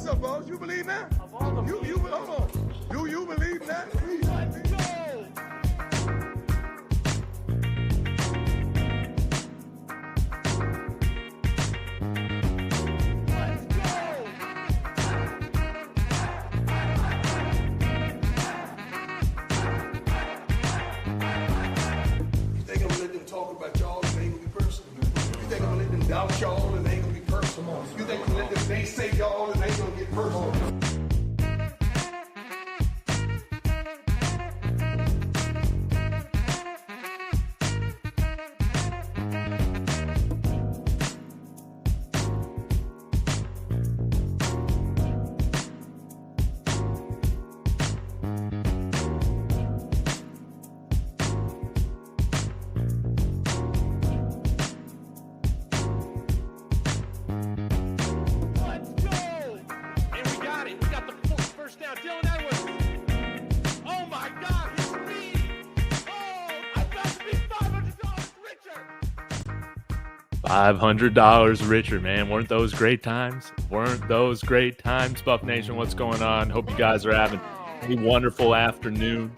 What's up, boss? You believe that? Hold on. Do you believe that? Please. Let's go. Doubt y'all and ain't gonna be personal. You think you let them they say y'all and ain't gonna get personal. 500 richer, man. Weren't those great times? Weren't those great times, Buff Nation? What's going on? Hope you guys are having a wonderful afternoon.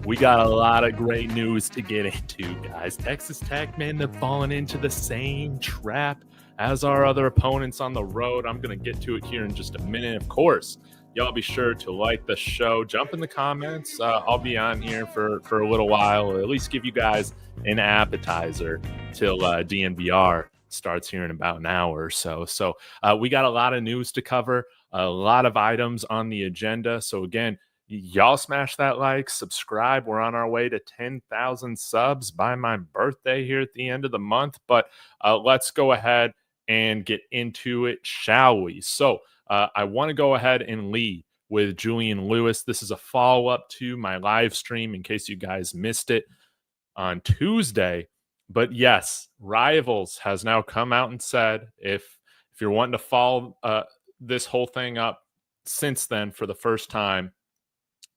We got a lot of great news to get into, guys. Texas Tech, man, they're falling into the same trap as our other opponents on the road. I'm going to get to it here in just a minute. Of course, y'all be sure to like the show. Jump in the comments. I'll be on here for a little while, or at least give you guys an appetizer till DNVR starts here in about an hour or so. So we got a lot of news to cover, a lot of items on the agenda. So again, y'all smash that like, subscribe. We're on our way to 10,000 subs by my birthday here at the end of the month. But let's go ahead and get into it, shall we? So I want to go ahead and lead with Julian Lewis. This is a follow-up to my live stream in case you guys missed it on Tuesday. But yes, Rivals has now come out and said, if you're wanting to follow this whole thing up since then for the first time,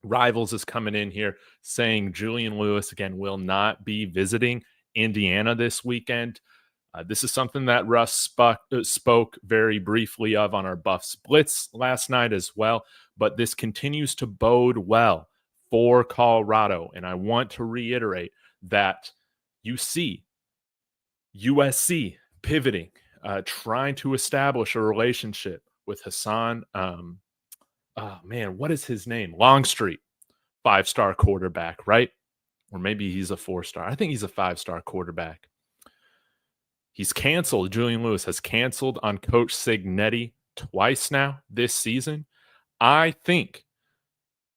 Rivals is coming in here saying Julian Lewis, again, will not be visiting Indiana this weekend. This is something that Russ spoke very briefly of on our Buffs Blitz last night as well, but this continues to bode well for Colorado. And I want to reiterate that you see USC pivoting, trying to establish a relationship with Hassan. What is his name? Longstreet, 5-star quarterback, right? Or maybe he's a 4-star. I think he's a 5-star quarterback. He's canceled. Julian Lewis has canceled on Coach Cignetti twice now this season. I think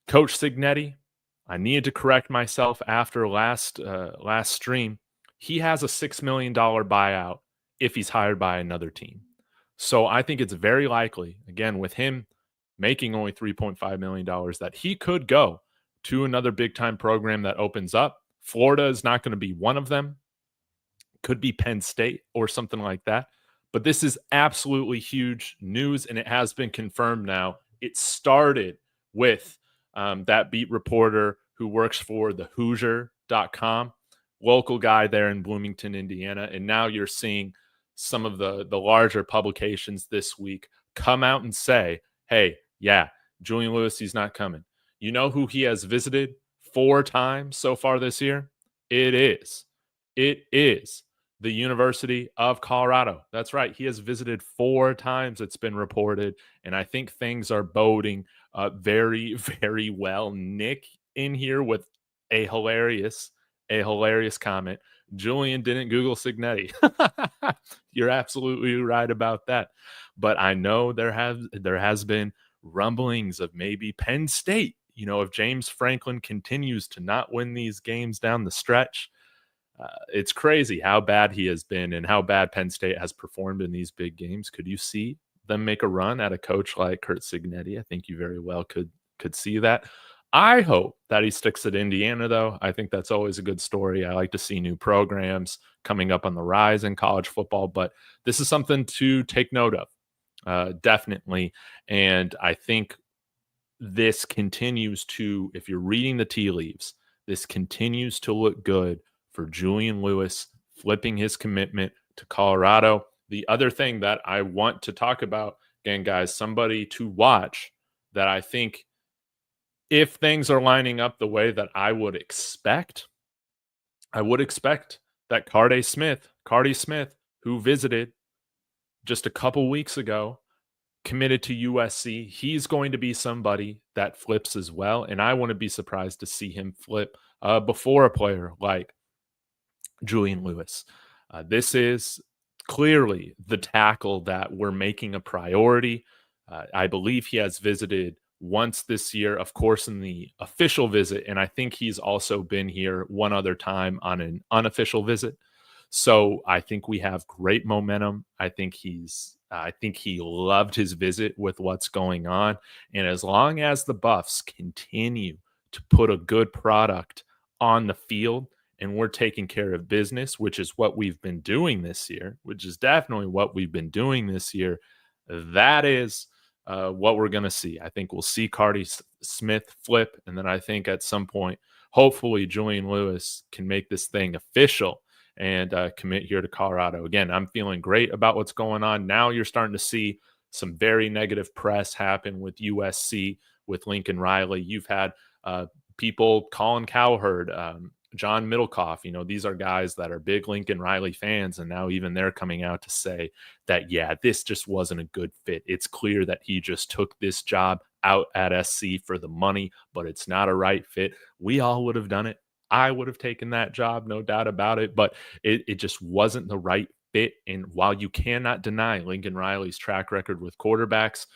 Coach Cignetti, I needed to correct myself after last stream. He has a $6 million buyout if he's hired by another team. So I think it's very likely, again, with him making only $3.5 million, that he could go to another big-time program that opens up. Florida is not going to be one of them. Could be Penn State or something like that. But this is absolutely huge news, and it has been confirmed now. It started with that beat reporter who works for the Hoosier.com, local guy there in Bloomington, Indiana. And now you're seeing some of the larger publications this week come out and say, hey, yeah, Julian Lewis, he's not coming. You know who he has visited 4 times so far this year? It is the University of Colorado. That's right. He has visited 4 times, it's been reported. And I think things are boding very, very well. Nick in here with a hilarious comment. Julian didn't Google Cignetti. You're absolutely right about that. But I know there has been rumblings of maybe Penn State. You know, if James Franklin continues to not win these games down the stretch, it's crazy how bad he has been and how bad Penn State has performed in these big games. Could you see them make a run at a coach like Curt Cignetti? I think you very well could see that. I hope that he sticks at Indiana, though. I think that's always a good story. I like to see new programs coming up on the rise in college football, but this is something to take note of, definitely. And I think this continues to, if you're reading the tea leaves, this continues to look good for Julian Lewis flipping his commitment to Colorado. The other thing that I want to talk about, again, guys, somebody to watch that I think if things are lining up the way that I would expect that Cardi Smith, who visited just a couple weeks ago, committed to USC. He's going to be somebody that flips as well. And I wouldn't be surprised to see him flip before a player like Julian Lewis. This is clearly the tackle that we're making a priority. I believe he has visited once this year, of course, in the official visit. And I think he's also been here one other time on an unofficial visit. So I think we have great momentum. I think he loved his visit with what's going on. And as long as the Buffs continue to put a good product on the field and we're taking care of business, which is what we've been doing this year, which is definitely what we've been doing this year, that is what we're going to see. I think we'll see Cardi Smith flip. And then I think at some point, hopefully Julian Lewis can make this thing official and commit here to Colorado. Again, I'm feeling great about what's going on. Now you're starting to see some very negative press happen with USC, with Lincoln Riley. You've had people, Colin Cowherd, John Middlecoff, these are guys that are big Lincoln Riley fans, and now even they're coming out to say that, yeah, this just wasn't a good fit. It's clear that he just took this job out at SC for the money, but it's not a right fit. We all would have done it. I would have taken that job, no doubt about it, but it just wasn't the right fit. And while you cannot deny Lincoln Riley's track record with quarterbacks,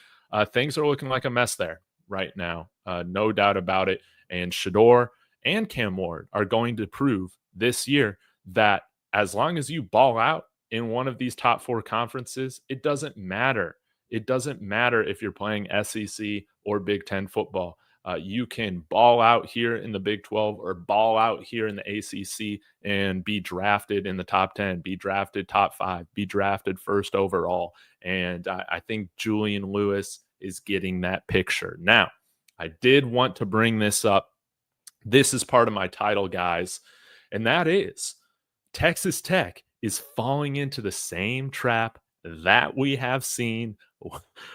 things are looking like a mess there right now, no doubt about it. And Shedeur and Cam Ward are going to prove this year that as long as you ball out in one of these top 4 conferences, it doesn't matter. It doesn't matter if you're playing SEC or Big Ten football. You can ball out here in the Big 12 or ball out here in the ACC and be drafted in the top 10, be drafted top 5, be drafted first overall. And I think Julian Lewis is getting that picture. Now, I did want to bring this up. This is part of my title, guys, and that is Texas Tech is falling into the same trap that we have seen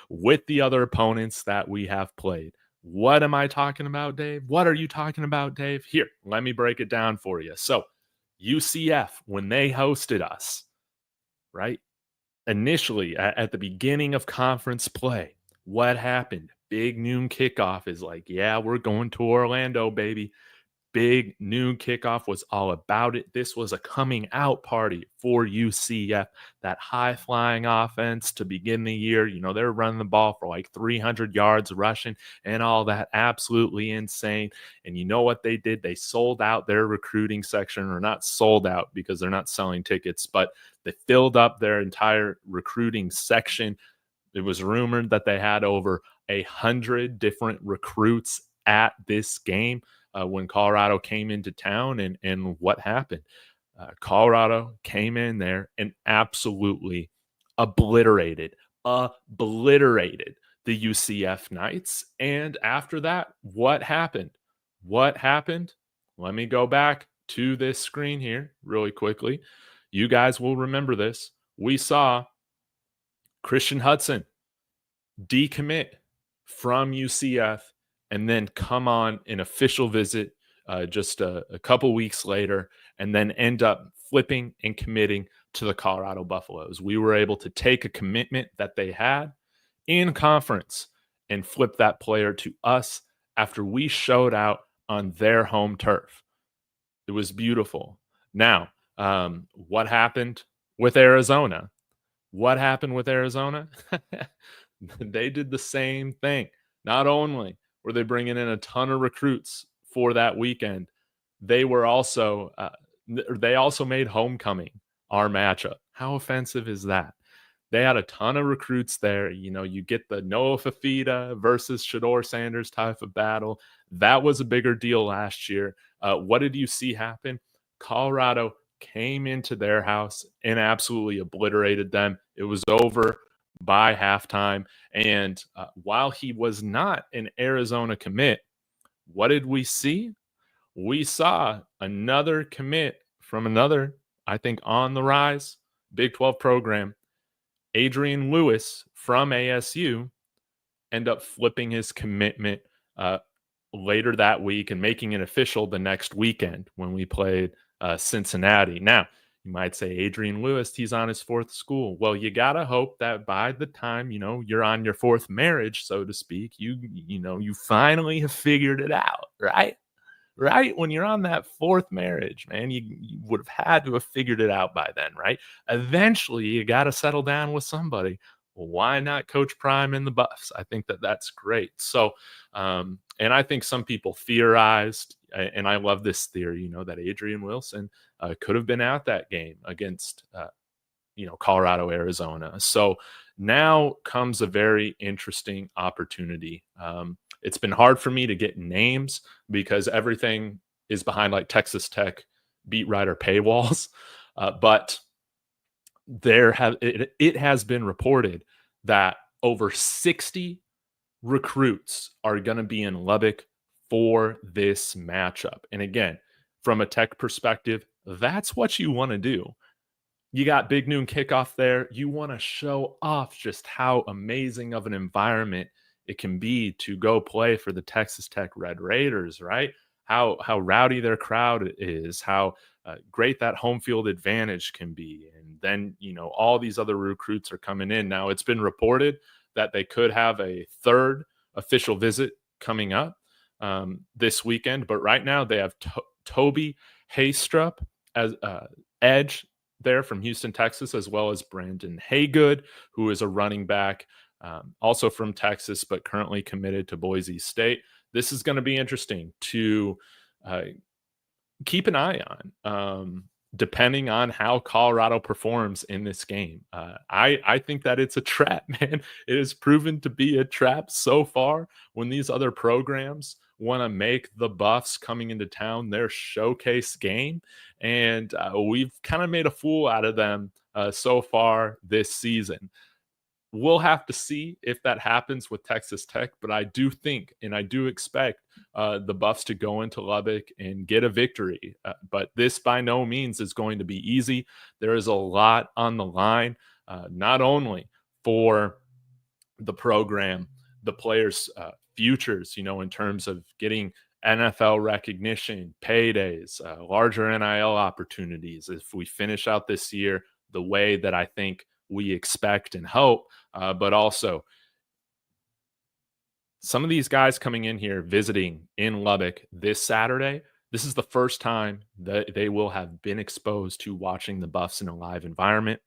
with the other opponents that we have played. What am I talking about, Dave? What are you talking about, Dave? Here, let me break it down for you. So, UCF, when they hosted us, right, initially at the beginning of conference play, what happened? Big noon kickoff is like, yeah, we're going to Orlando, baby. Big noon kickoff was all about it. This was a coming out party for UCF, that high-flying offense to begin the year. They're running the ball for like 300 yards rushing and all that. Absolutely insane. And you know what they did? They sold out their recruiting section, or not sold out because they're not selling tickets, but they filled up their entire recruiting section. It was rumored that they had over 100 different recruits at this game when Colorado came into town. And what happened? Colorado came in there and absolutely obliterated the UCF Knights. And after that, what happened? Let me go back to this screen here really quickly. You guys will remember this. We saw Christian Hudson decommit from UCF and then come on an official visit just a couple weeks later, and then end up flipping and committing to the Colorado Buffaloes. We were able to take a commitment that they had in conference and flip that player to us after we showed out on their home turf. It was beautiful. Now, what happened with Arizona? They did the same thing. Not only were they bringing in a ton of recruits for that weekend, they also made homecoming our matchup. How offensive is that? They had a ton of recruits there. You get the Noah Fafita versus Shedeur Sanders type of battle. That was a bigger deal last year. What did you see happen? Colorado came into their house and absolutely obliterated them. It was over by halftime. And while he was not an Arizona commit, what did we see? We saw another commit from another, I think, on the rise Big 12 program, Adrian Lewis from ASU end up flipping his commitment later that week and making it official the next weekend when we played Cincinnati. Now, you might say, Adrian Lewis, he's on his fourth school. Well, you got to hope that by the time, you're on your fourth marriage, so to speak, you finally have figured it out, right? Right? When you're on that fourth marriage, man, you would have had to have figured it out by then, right? Eventually, you got to settle down with somebody. Well, why not Coach Prime and the Buffs? I think that that's great. So, and I think some people theorized, and I love this theory, that Adrian Wilson could have been at that game against, Colorado, Arizona. So now comes a very interesting opportunity. It's been hard for me to get names because everything is behind like Texas Tech beat writer paywalls. But it has been reported that over 60 recruits are going to be in Lubbock for this matchup. And again, from a Tech perspective, that's what you want to do. You got Big Noon kickoff there. You want to show off just how amazing of an environment it can be to go play for the Texas Tech Red Raiders, right? How rowdy their crowd is, how great that home field advantage can be. And then, all these other recruits are coming in. Now, it's been reported that they could have a third official visit coming up this weekend. But right now they have Toby Haystrup as Edge there from Houston, Texas, as well as Brandon Haygood, who is a running back, also from Texas, but currently committed to Boise State. This is going to be interesting to keep an eye on, depending on how Colorado performs in this game. I think that it's a trap, man. It has proven to be a trap so far when these other programs want to make the Buffs coming into town their showcase game. And we've kind of made a fool out of them so far this season. We'll have to see if that happens with Texas Tech, but I do think and I do expect the Buffs to go into Lubbock and get a victory. But this by no means is going to be easy. There is a lot on the line, not only for the program, the players' futures, in terms of getting NFL recognition, paydays, larger NIL opportunities. If we finish out this year the way that I think we expect and hope, but also some of these guys coming in here visiting in Lubbock this Saturday, this is the first time that they will have been exposed to watching the Buffs in a live environment.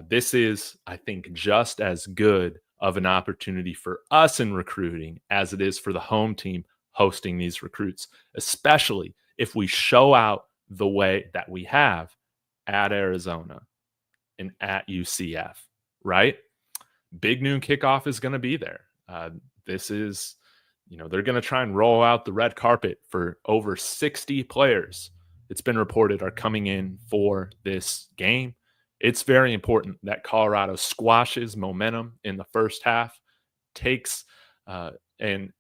This is, I think, just as good of an opportunity for us in recruiting as it is for the home team hosting these recruits, especially if we show out the way that we have at Arizona and at UCF, right? Big Noon kickoff is going to be there. This is, they're going to try and roll out the red carpet for over 60 players. It's been reported are coming in for this game. It's very important that Colorado squashes momentum in the first half, takes and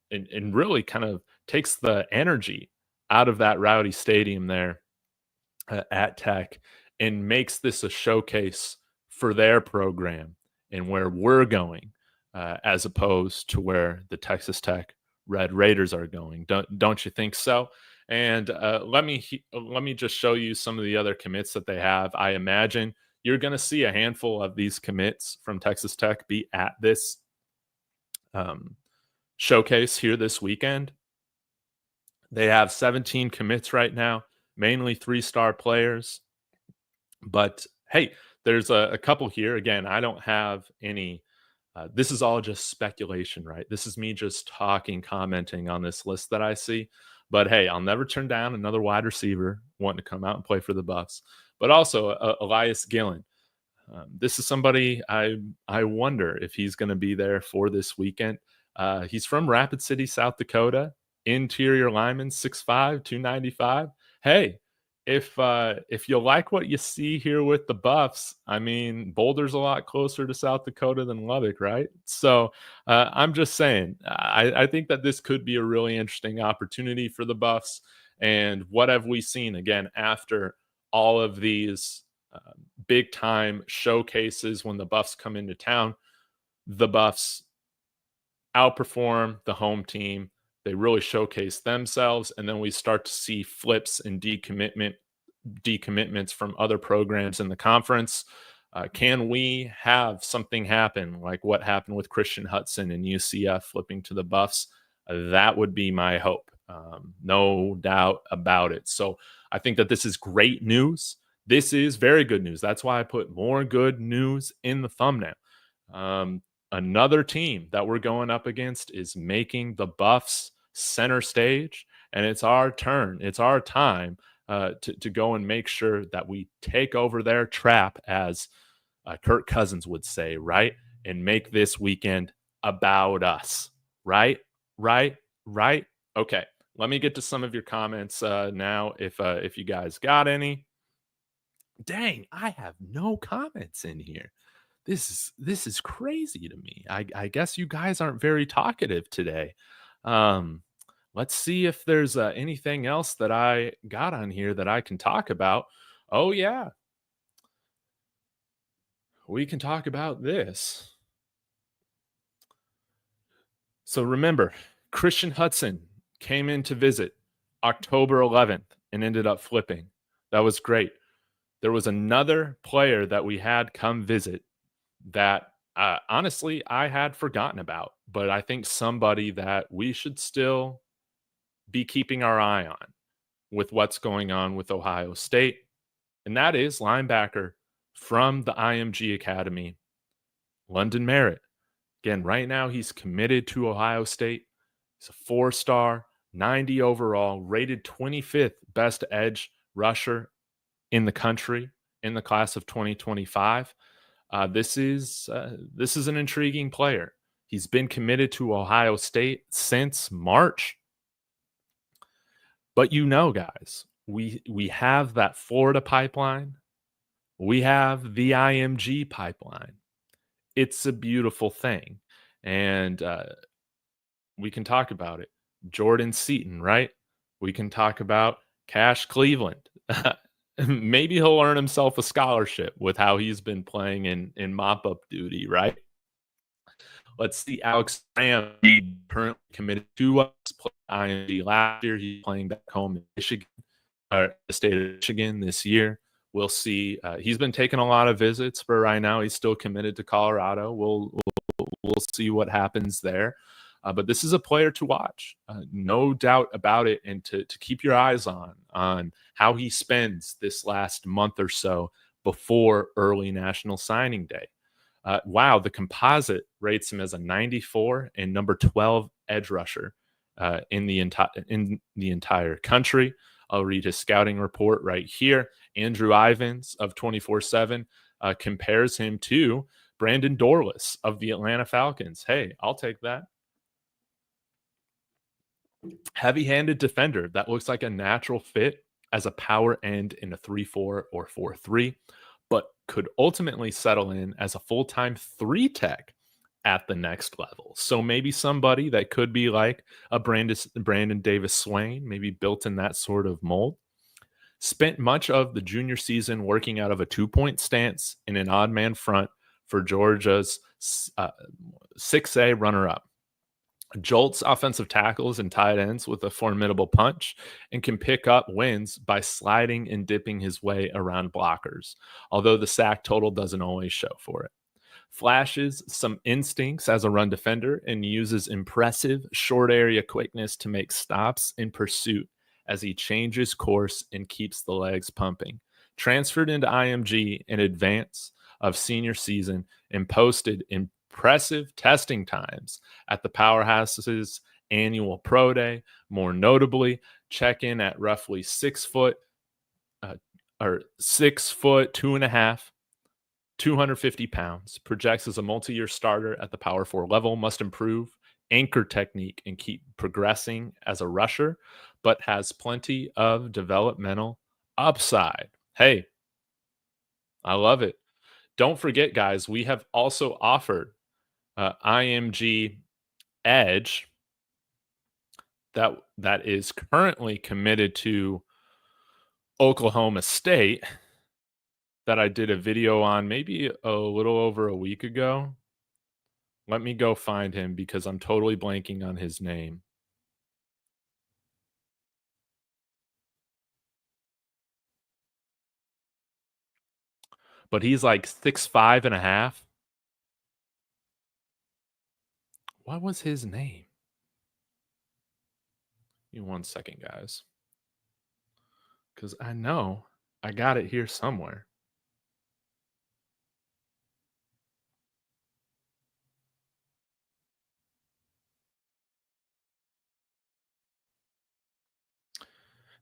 really kind of takes the energy out of that rowdy stadium there at Tech and makes this a showcase for their program and where we're going, as opposed to where the Texas Tech Red Raiders are going. Don't you think so? And let me just show you some of the other commits that they have. I imagine you're going to see a handful of these commits from Texas Tech be at this showcase here this weekend. They have 17 commits right now, mainly 3-star players. But hey, there's a couple here. Again, I don't have any. This is all just speculation, right? This is me just commenting on this list that I see. But hey, I'll never turn down another wide receiver wanting to come out and play for the Buffs. But also Elias Gillen. This is somebody I wonder if he's going to be there for this weekend. He's from Rapid City, South Dakota. Interior lineman, 6'5", 295. Hey, if you like what you see here with the Buffs, I mean, Boulder's a lot closer to South Dakota than Lubbock, right? So I'm just saying, I think that this could be a really interesting opportunity for the Buffs. And what have we seen again after all of these big time showcases when the Buffs come into town. The Buffs outperform the home team. They really showcase themselves, and then we start to see flips and decommitments from other programs in the conference. Can we have something happen like what happened with Christian Hudson and UCF flipping to the Buffs? That would be my hope. No doubt about it. So I think that this is great news. This is very good news. That's why I put more good news in the thumbnail. Another team that we're going up against is making the Buffs center stage, and it's our turn. It's our time to go and make sure that we take over their trap, as Kirk Cousins would say, right? And make this weekend about us, right? Right? Okay, let me get to some of your comments now, if you guys got any. Dang, I have no comments in here. This is crazy to me. I guess you guys aren't very talkative today. Um, let's see if there's anything else that I got on here that I can talk about. Oh yeah, we can talk about this. So remember, Christian Hudson came in to visit October 11th and ended up flipping. That was great. There was another player that we had come visit that honestly I had forgotten about, but I think somebody that we should still be keeping our eye on with what's going on with Ohio State, and that is linebacker from the IMG Academy, London Merritt. Again, right now he's committed to Ohio State. He's a 4-star, 90 overall, rated 25th best edge rusher in the country in the class of 2025. This is an intriguing player. He's been committed to Ohio State since March. But guys, we have that Florida pipeline. We have the IMG pipeline. It's a beautiful thing. And we can talk about it. Jordan Seaton, right? We can talk about Cash Cleveland. Maybe he'll earn himself a scholarship with how he's been playing in mop-up duty, right? Let's see Alex Graham, he currently committed to us, played IMG last year. He's playing back home in Michigan, or the state of Michigan this year. We'll see. He's been taking a lot of visits, but right now he's still committed to Colorado. We'll see what happens there. But this is a player to watch, no doubt about it, and to keep your eyes on how he spends this last month or so before early National Signing Day. Wow, the composite rates him as a 94 and number 12 edge rusher in the entire country. I'll read his scouting report right here. Andrew Ivins of 24/7 compares him to Brandon Dorless of the Atlanta Falcons. Hey, I'll take that. Heavy-handed defender that looks like a natural fit as a power end in a 3-4 or 4-3, but could ultimately settle in as a full-time 3-tech at the next level. So maybe somebody that could be like a Brandon Davis Swain, maybe built in that sort of mold. Spent much of the junior season working out of a 2-point stance in an odd man front for Georgia's 6A runner-up. Jolts offensive tackles and tight ends with a formidable punch, and can pick up wins by sliding and dipping his way around blockers, although the sack total doesn't always show for it. Flashes some instincts as a run defender and uses impressive short area quickness to make stops in pursuit as he changes course and keeps the legs pumping. Transferred into IMG in advance of senior season and posted impressive testing times at the Powerhouse's annual pro day. More notably, check in at roughly 6 foot, 2.5, 250 pounds. Projects as a multi-year starter at the Power 4 level. Must improve anchor technique and keep progressing as a rusher, but has plenty of developmental upside. Hey, I love it. Don't forget, guys, we have also offered IMG Edge that is currently committed to Oklahoma State. that I did a video on maybe a little over a week ago. Let me go find him because I'm totally blanking on his name. But he's like 6'5.5". What was his name? Give me 1 second, guys. Because I know I got it here somewhere.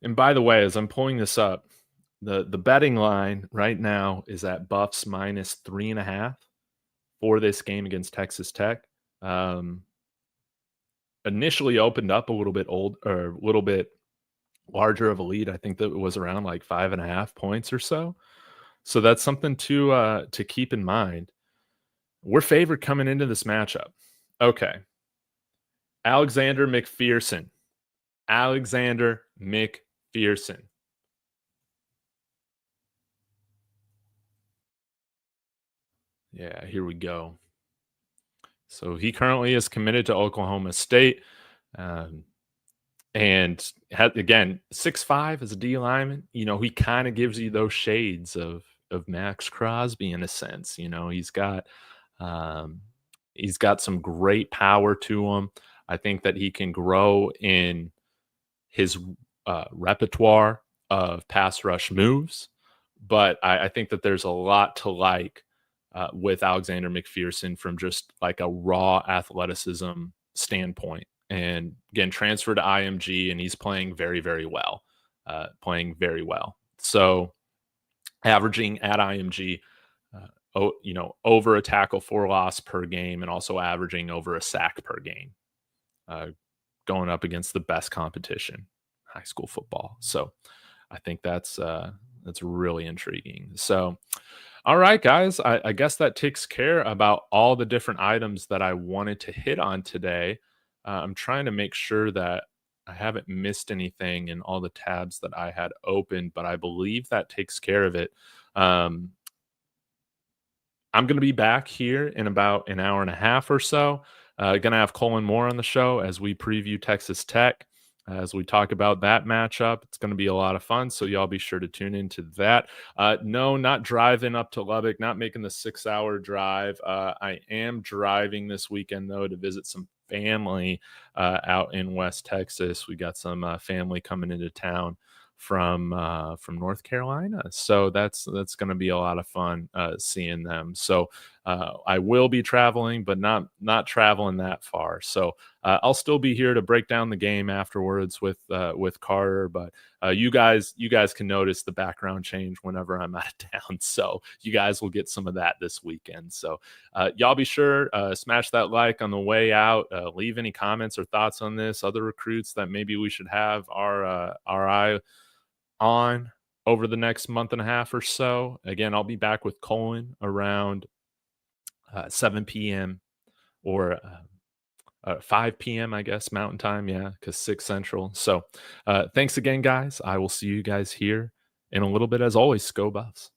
And by the way, as I'm pulling this up, the betting line right now is at Buffs -3.5 for this game against Texas Tech. Initially opened up a little bit a little bit larger of a lead. I think that it was around like 5.5 points or so. So that's something to keep in mind. We're favored coming into this matchup. Okay. Alexander McPherson. Alexander McPherson. Yeah, here we go. So he currently is committed to Oklahoma State. And again, 6'5" as a D lineman. He kind of gives you those shades of Max Crosby in a sense. He's got some great power to him. I think that he can grow in his repertoire of pass rush moves, but I think that there's a lot to like with Alexander McPherson from just like a raw athleticism standpoint. And again, transferred to IMG, and he's playing very, very well. So averaging at IMG, over a tackle for loss per game, and also averaging over a sack per game, going up against the best competition, high school football. So I think that's really intriguing. So, all right, guys, I guess that takes care about all the different items that I wanted to hit on today. I'm trying to make sure that I haven't missed anything in all the tabs that I had opened, but I believe that takes care of it. I'm going to be back here in about an hour and a half or so. Going to have Colin Moore on the show as we preview Texas Tech, as we talk about that matchup. It's going to be a lot of fun, so y'all be sure to tune into that. No, not driving up to Lubbock, not making the 6-hour drive. I am driving this weekend, though, to visit some family out in West Texas. We got some family coming into town from North Carolina, so that's going to be a lot of fun seeing them. So I will be traveling, but not traveling that far. So I'll still be here to break down the game afterwards with Carter. But you guys can notice the background change whenever I'm out of town. So you guys will get some of that this weekend. So y'all be sure smash that like on the way out. Leave any comments or thoughts on this. Other recruits that maybe we should have our eye on over the next month and a half or so. Again, I'll be back with Colin around 7 p.m. or 5 p.m., I guess, Mountain Time. Yeah, because 6 Central. So thanks again, guys. I will see you guys here in a little bit. As always, go Buffs.